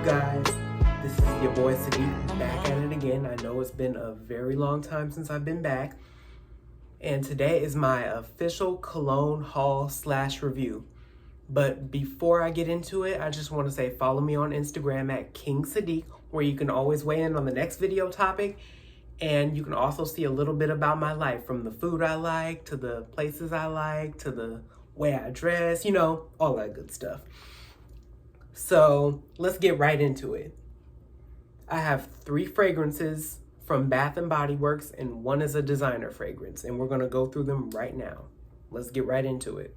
guys? This is your boy Sadiq back at it again. I know it's been a very long time since I've been back. And today is my official cologne haul / review. But before I get into it, I just want to say follow me on Instagram at King Sadiq, where you can always weigh in on the next video topic. And you can also see a little bit about my life, from the food I like, to the places I like, to the way I dress, you know, all that good stuff. So let's get right into it. I have 3 fragrances from Bath & Body Works, and 1 is a designer fragrance, and we're going to go through them right now. Let's get right into it.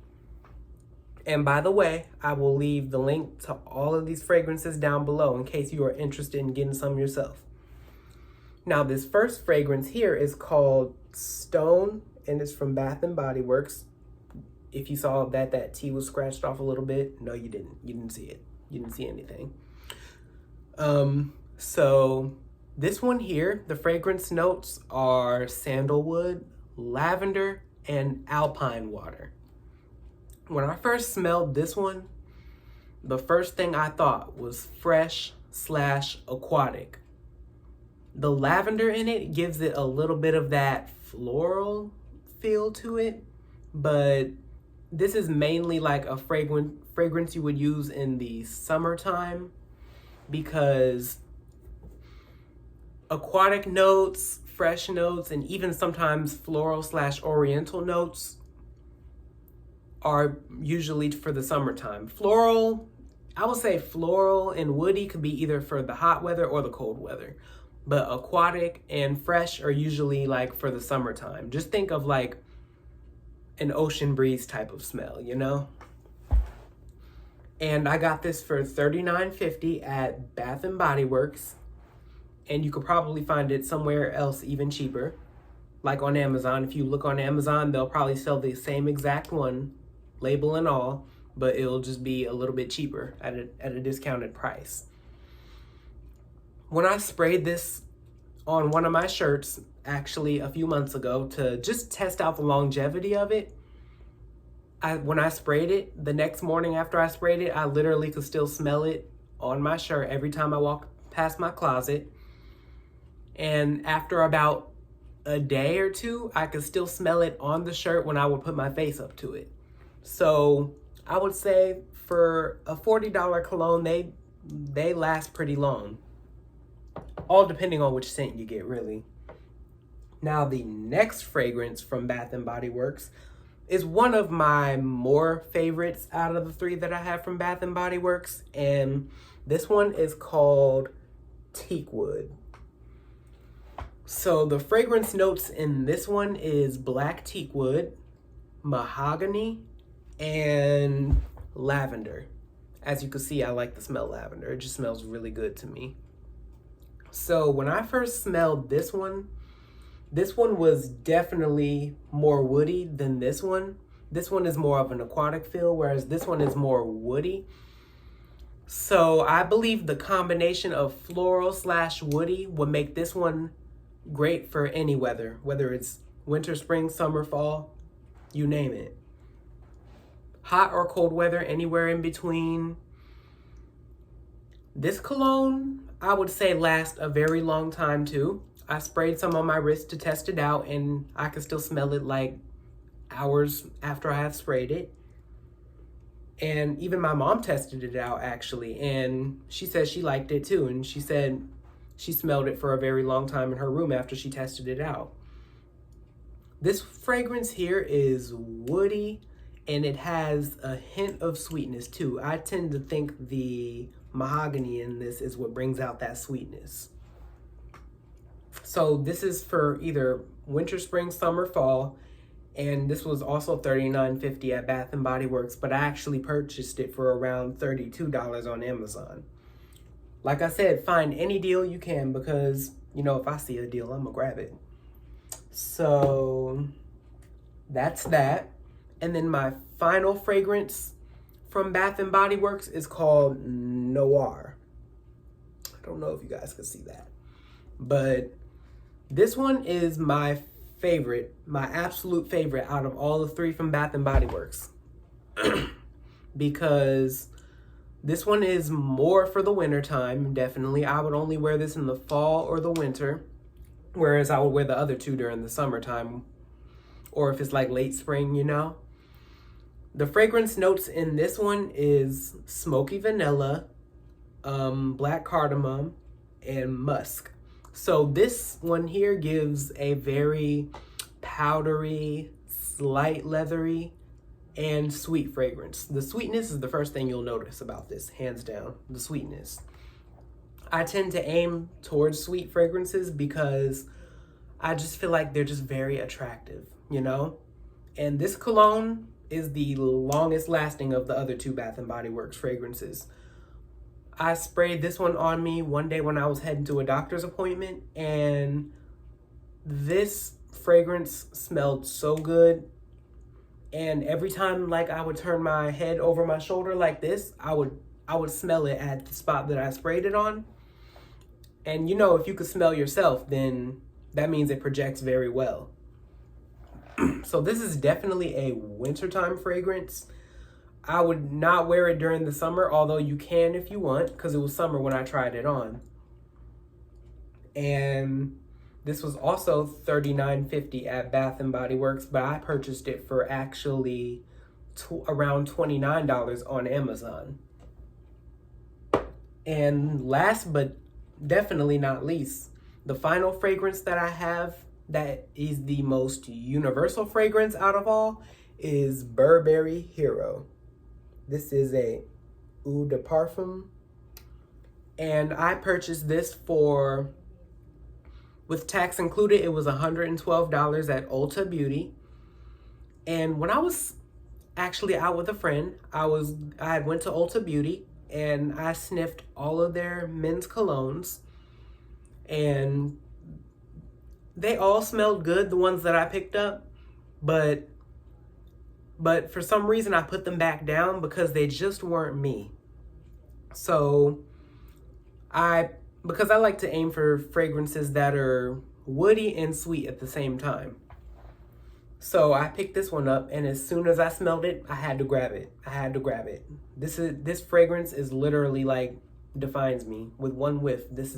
And by the way, I will leave the link to all of these fragrances down below in case you are interested in getting some yourself. Now, this first fragrance here is called Stone, and it's from Bath & Body Works. If you saw that T was scratched off a little bit, no, you didn't. You didn't see it. You didn't see anything. So this one here, the fragrance notes are sandalwood, lavender, and alpine water. When I first smelled this one, the first thing I thought was fresh / aquatic. The lavender in it gives it a little bit of that floral feel to it, but this is mainly like a fragrance you would use in the summertime, because aquatic notes, fresh notes, and even sometimes floral / oriental notes are usually for the summertime. Floral, I would say floral and woody could be either for the hot weather or the cold weather. But aquatic and fresh are usually like for the summertime. Just think of like an ocean breeze type of smell, you know? And I got this for $39.50 at Bath & Body Works. And you could probably find it somewhere else even cheaper, like on Amazon. If you look on Amazon, they'll probably sell the same exact one, label and all, but it'll just be a little bit cheaper at a discounted price. When I sprayed this on one of my shirts, actually a few months ago, to just test out the longevity of it, when I sprayed it, the next morning after I sprayed it, I literally could still smell it on my shirt every time I walked past my closet. And after about a day or 2, I could still smell it on the shirt when I would put my face up to it. So I would say for a $40 cologne, they last pretty long. All depending on which scent you get, really. Now, the next fragrance from Bath & Body Works is one of my more favorites out of the 3 that I have from Bath & Body Works, and this one is called Teak Wood. So the fragrance notes in this one is black teak wood, mahogany, and lavender. As you can see, I like the smell lavender. It just smells really good to me. So when I first smelled this one was definitely more woody than this one. This one is more of an aquatic feel, whereas this one is more woody. So I believe the combination of floral / woody would make this one great for any weather, whether it's winter, spring, summer, fall, you name it. Hot or cold weather, anywhere in between. This cologne, I would say, lasts a very long time too. I sprayed some on my wrist to test it out, and I could still smell it like hours after I have sprayed it. And even my mom tested it out, actually, and she said she liked it too. And she said she smelled it for a very long time in her room after she tested it out. This fragrance here is woody, and it has a hint of sweetness too. I tend to think the mahogany in this is what brings out that sweetness. So this is for either winter, spring, summer, fall, and this was also $39.50 at Bath & Body Works, but I actually purchased it for around $32 on Amazon. Like I said, find any deal you can, because, you know, if I see a deal, I'm gonna grab it. So that's that. And then my final fragrance from Bath & Body Works is called Noir. I don't know if you guys can see that, but this one is my favorite, my absolute favorite out of all the 3 from Bath & Body Works. Because This one is more for the winter time, definitely. I would only wear this in the fall or the winter, whereas I would wear the other two during the summertime, or if it's like late spring, you know. The fragrance notes in this one is smoky vanilla, black cardamom, and musk. So this one here gives a very powdery, slight leathery, and sweet fragrance. The sweetness is the first thing you'll notice about this, hands down, the sweetness. I tend to aim towards sweet fragrances because I just feel like they're just very attractive, you know? And this cologne is the longest lasting of the other two Bath & Body Works fragrances. I sprayed this one on me one day when I was heading to a doctor's appointment, and this fragrance smelled so good. And every time like I would turn my head over my shoulder like this, I would smell it at the spot that I sprayed it on. And you know, if you could smell yourself, then that means it projects very well. So this is definitely a wintertime fragrance. I would not wear it during the summer, although you can if you want, because it was summer when I tried it on. And this was also $39.50 at Bath & Body Works, but I purchased it for actually around $29 on Amazon. And last but definitely not least, the final fragrance that I have that is the most universal fragrance out of all is Burberry Hero. This is a eau de parfum, and I purchased this for, with tax included, it was $112 at Ulta Beauty. And when I was actually out with a friend, I had went to Ulta Beauty and I sniffed all of their men's colognes, and they all smelled good, the ones that I picked up, but for some reason I put them back down because they just weren't me. So because I like to aim for fragrances that are woody and sweet at the same time. So I picked this one up, and as soon as I smelled it, I had to grab it. This fragrance is literally like defines me. With one whiff, this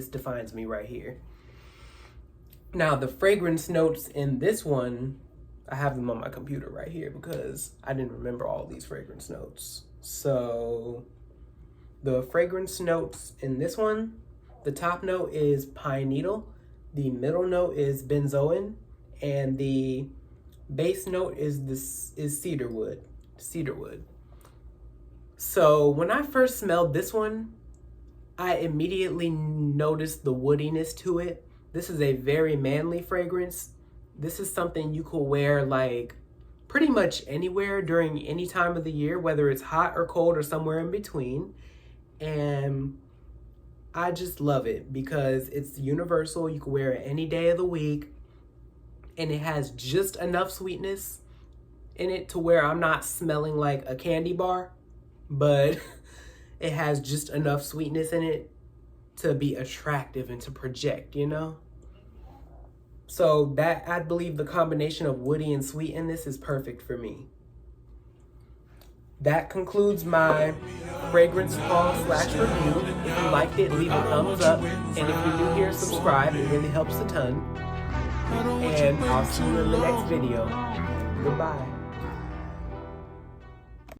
defines me right here. Now the fragrance notes in this one, I have them on my computer right here because I didn't remember all these fragrance notes. So the fragrance notes in this one, the top note is pine needle, the middle note is benzoin, and the base note is cedar wood. So when I first smelled this one, I immediately noticed the woodiness to it. This is a very manly fragrance. This is something you could wear like pretty much anywhere during any time of the year, whether it's hot or cold or somewhere in between. And I just love it because it's universal. You can wear it any day of the week, and it has just enough sweetness in it to where I'm not smelling like a candy bar, but it has just enough sweetness in it to be attractive and to project, you know? So that, I believe the combination of woody and sweet in this is perfect for me. That concludes my fragrance haul / review. If you liked it, leave a thumbs up. And if you're new here, subscribe. It really helps a ton. And I'll see you in the next video. Goodbye.